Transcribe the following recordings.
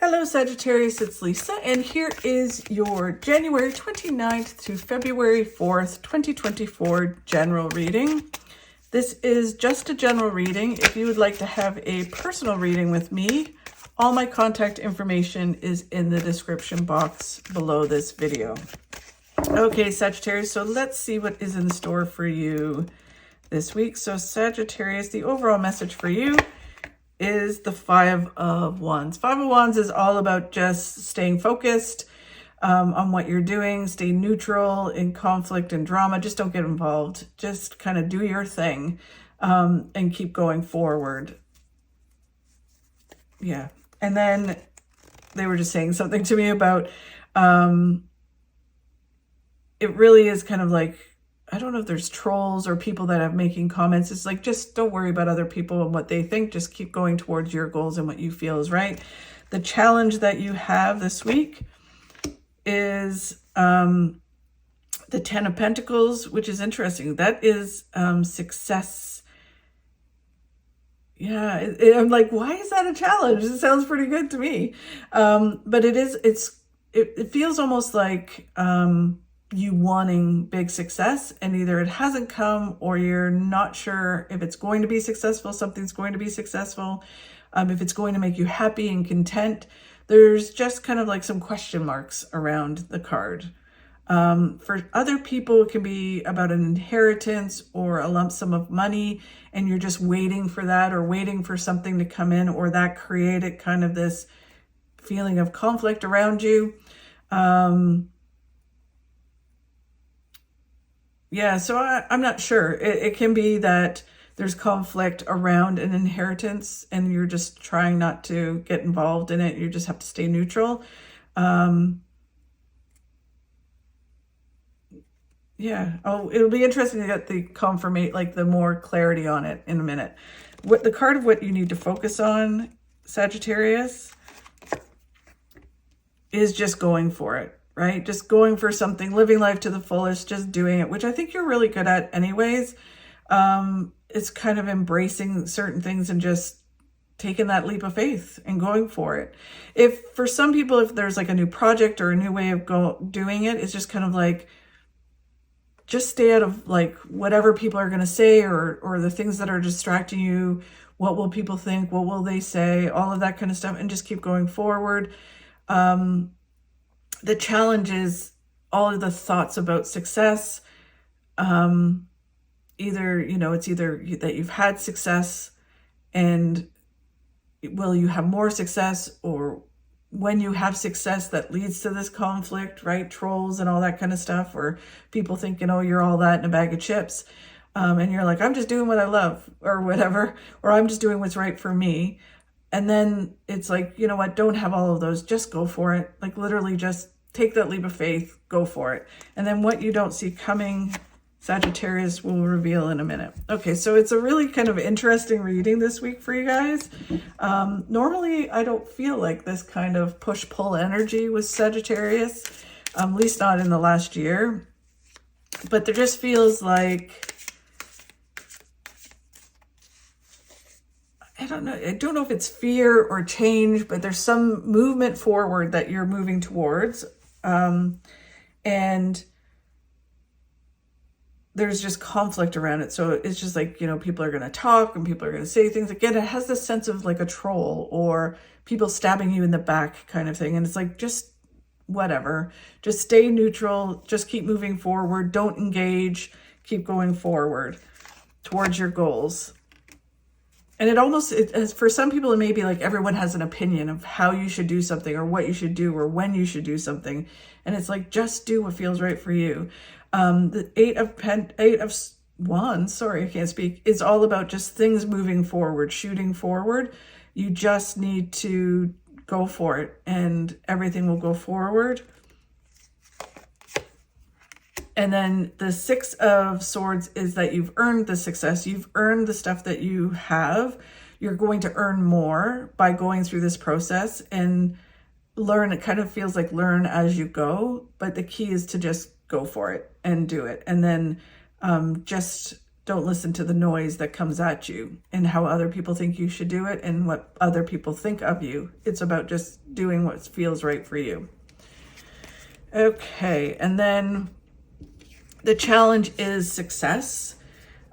Hello Sagittarius, it's Lisa, and here is your January 29th to February 4th, 2024 general reading. This is just a general reading. If you would like to have a personal reading with me, all my contact information is in the description box below this video. Okay, Sagittarius, so let's see what is in store for you this week. So Sagittarius, the overall message for you is the Five of Wands. Five of Wands is all about just staying focused on what you're doing, stay neutral in conflict and drama. Just don't get involved. Just kind of do your thing and keep going forward. Yeah. And then they were just saying something to me about it really is kind of like, I don't know if there's trolls or people that are making comments. It's like, just don't worry about other people and what they think. Just keep going towards your goals and what you feel is right. The challenge that you have this week is the 10 of Pentacles, which is interesting. That is success. Yeah, I'm like, why is that a challenge? It sounds pretty good to me. But it feels almost like you wanting big success, and either it hasn't come or you're not sure if it's going to be successful. Something's going to be successful. If it's going to make you happy and content. There's just kind of like some question marks around the card. For other people, it can be about an inheritance or a lump sum of money, and you're just waiting for that or waiting for something to come in, or that created kind of this feeling of conflict around you. Yeah, so I'm not sure. It can be that there's conflict around an inheritance and you're just trying not to get involved in it. You just have to stay neutral. Yeah. Oh, it'll be interesting to get the confirmation, like the more clarity on it in a minute. What the card of what you need to focus on, Sagittarius, is just going for it. Right? Just going for something, living life to the fullest, just doing it, which I think you're really good at anyways. It's kind of embracing certain things and just taking that leap of faith and going for it. If for some people, if there's like a new project or a new way of doing it, it's just kind of like, just stay out of like whatever people are going to say or the things that are distracting you. What will people think? What will they say? All of that kind of stuff, and just keep going forward. The challenge is all of the thoughts about success. Either, it's either that you've had success and will you have more success, or when you have success that leads to this conflict, right? Trolls and all that kind of stuff, or people thinking, oh, you're all that in a bag of chips. And you're like, I'm just doing what I love or whatever, or I'm just doing what's right for me. And then it's like, you know what, don't have all of those, just go for it. Like literally just take that leap of faith, go for it. And then what you don't see coming, Sagittarius will reveal in a minute. Okay, so it's a really kind of interesting reading this week for you guys. Normally, I don't feel like this kind of push-pull energy with Sagittarius, at least not in the last year. But there just feels like, I don't know if it's fear or change, but there's some movement forward that you're moving towards. And there's just conflict around it. So it's just like, people are going to talk and people are going to say things. Again, it has this sense of like a troll or people stabbing you in the back kind of thing. And it's like, just whatever, just stay neutral, just keep moving forward. Don't engage, keep going forward towards your goals. And for some people, it may be like everyone has an opinion of how you should do something or what you should do or when you should do something. And it's like, just do what feels right for you. The Eight of Wands, sorry, I can't speak, is all about just things moving forward, shooting forward. You just need to go for it and everything will go forward. And then the Six of Swords is that you've earned the success. You've earned the stuff that you have. You're going to earn more by going through this process and learn. It kind of feels like learn as you go, but the key is to just go for it and do it. And then just don't listen to the noise that comes at you and how other people think you should do it and what other people think of you. It's about just doing what feels right for you. Okay, and then the challenge is success,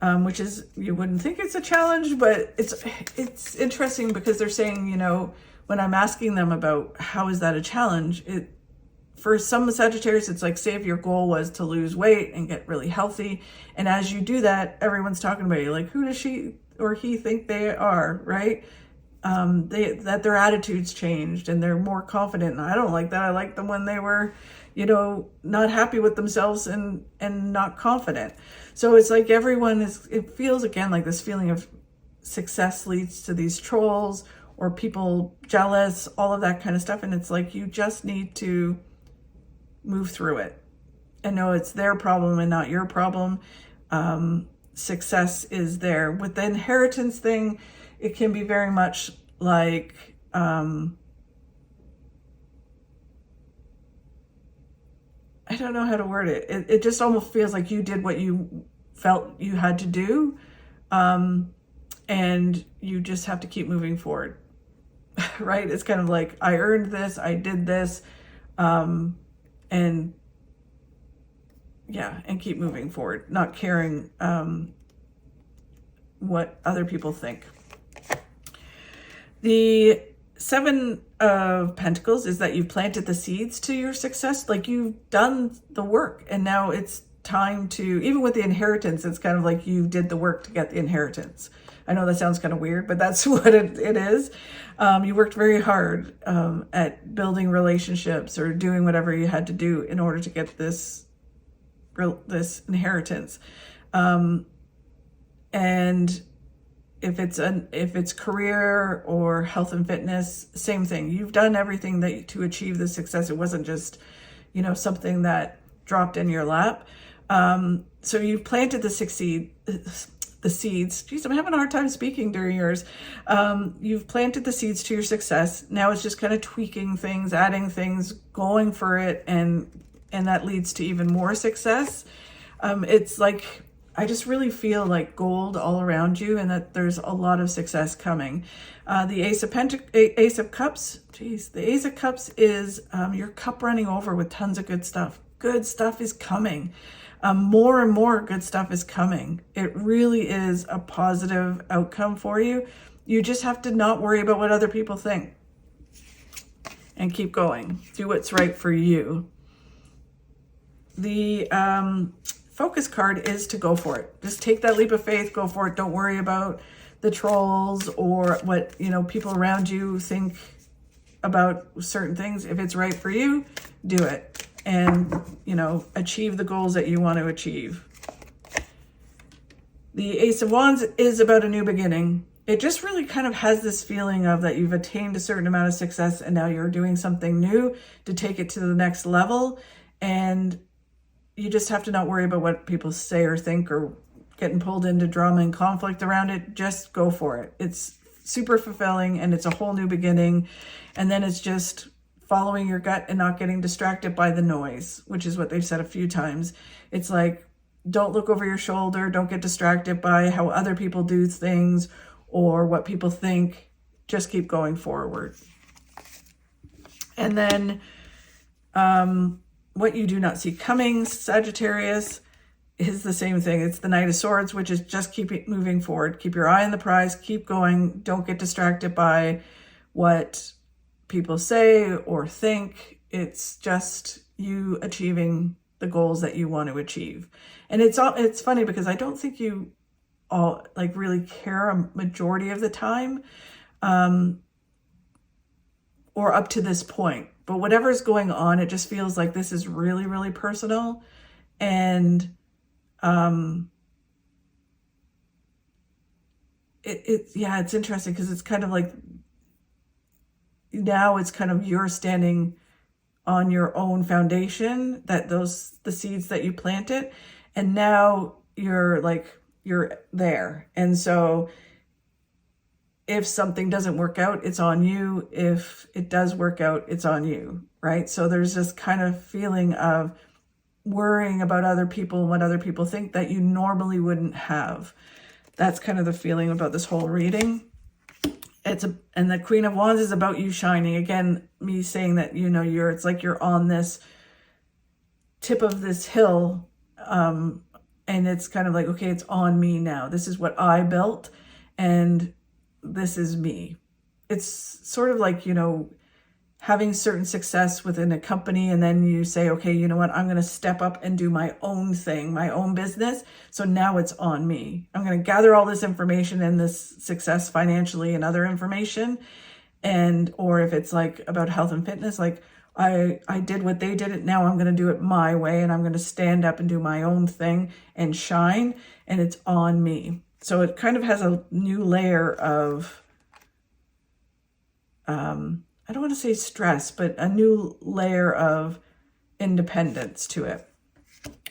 which is, you wouldn't think it's a challenge, but it's interesting because they're saying, you know, when I'm asking them about how is that a challenge, for some Sagittarius, it's like, say if your goal was to lose weight and get really healthy, and as you do that, everyone's talking about you, like, who does she or he think they are, right? That their attitudes changed and they're more confident. And I don't like that. I like them when they were, you know, not happy with themselves and not confident. So it's like it feels again like this feeling of success leads to these trolls or people jealous, all of that kind of stuff. And it's like, you just need to move through it and know it's their problem and not your problem. Success is there. With the inheritance thing, it can be very much like, I don't know how to word it. It just almost feels like you did what you felt you had to do. And you just have to keep moving forward, right? It's kind of like, I earned this, I did this, and keep moving forward, not caring what other people think. The Seven of Pentacles is that you've planted the seeds to your success. Like, you've done the work and now it's time to, even with the inheritance, it's kind of like you did the work to get the inheritance. I know that sounds kind of weird, but that's what it is. You worked very hard at building relationships or doing whatever you had to do in order to get this inheritance. And if it's career or health and fitness, same thing. You've done everything to achieve the success. It wasn't just, you know, something that dropped in your lap. So you've planted the seeds. Geez, I'm having a hard time speaking during yours. You've planted the seeds to your success. Now it's just kind of tweaking things, adding things, going for it, and that leads to even more success. It's like, I just really feel like gold all around you and that there's a lot of success coming. The Ace of Cups, the Ace of Cups is your cup running over with tons of good stuff. Good stuff is coming. More and more good stuff is coming. It really is a positive outcome for you. You just have to not worry about what other people think and keep going. Do what's right for you. The focus card is to go for it. Just take that leap of faith, go for it. Don't worry about the trolls or what, you know, people around you think about certain things. If it's right for you, do it. And, you know, achieve the goals that you want to achieve. The Ace of Wands is about a new beginning. It just really kind of has this feeling of that you've attained a certain amount of success and now you're doing something new to take it to the next level. And you just have to not worry about what people say or think or getting pulled into drama and conflict around it. Just go for it. It's super fulfilling and it's a whole new beginning. And then it's just following your gut and not getting distracted by the noise, which is what they've said a few times. It's like, don't look over your shoulder. Don't get distracted by how other people do things or what people think. Just keep going forward. And then, what you do not see coming, Sagittarius, is the same thing. It's the Knight of Swords, which is just keep it moving forward. Keep your eye on the prize. Keep going. Don't get distracted by what people say or think. It's just you achieving the goals that you want to achieve. And it's funny because I don't think you all like really care a majority of the time, or up to this point. But whatever's going on, it just feels like this is really, really personal. And it's interesting because it's kind of like now it's kind of you're standing on your own foundation, that the seeds that you planted, and now you're there. And so if something doesn't work out, it's on you. If it does work out, it's on you, right? So there's this kind of feeling of worrying about other people and what other people think that you normally wouldn't have. That's kind of the feeling about this whole reading. And the Queen of Wands is about you shining. Again, me saying that, you know, it's like you're on this tip of this hill, and it's kind of like, okay, it's on me now. This is what I built, and this is me. It's sort of like, you know, having certain success within a company, and then you say, okay, you know what, I'm going to step up and do my own thing, my own business. So now it's on me. I'm going to gather all this information and this success financially and other information. And, or if it's like about health and fitness, like I did what they did it. Now I'm going to do it my way, and I'm going to stand up and do my own thing and shine, and it's on me. So it kind of has a new layer of, I don't want to say stress, but a new layer of independence to it.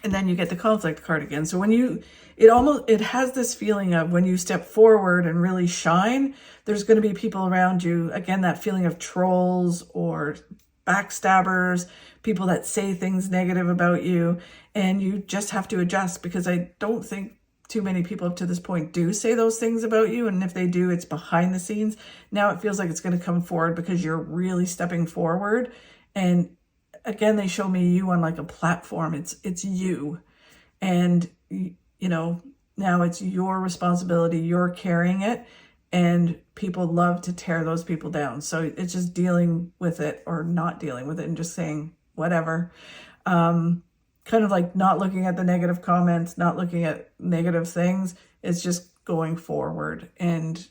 And then you get the conflict card again. So when it has this feeling of when you step forward and really shine, there's going to be people around you. Again, that feeling of trolls or backstabbers, people that say things negative about you, and you just have to adjust, because I don't think too many people up to this point do say those things about you. And if they do, it's behind the scenes. Now it feels like it's going to come forward because you're really stepping forward. And again, they show me you on like a platform. It's you. And, you know, now it's your responsibility. You're carrying it. And people love to tear those people down. So it's just dealing with it or not dealing with it and just saying whatever. Kind of like not looking at the negative comments, not looking at negative things. It's just going forward and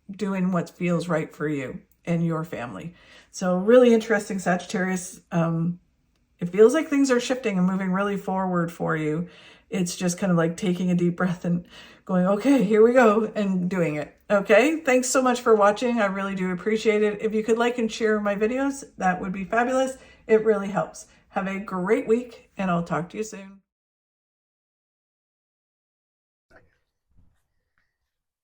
doing what feels right for you and your family. So really interesting, Sagittarius. It feels like things are shifting and moving really forward for you. It's just kind of like taking a deep breath and going, okay, here we go, and doing it. Okay, thanks so much for watching. I really do appreciate it. If you could like and share my videos, that would be fabulous. It really helps. Have a great week, and I'll talk to you soon.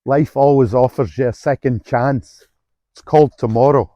Life always offers you a second chance. It's called tomorrow.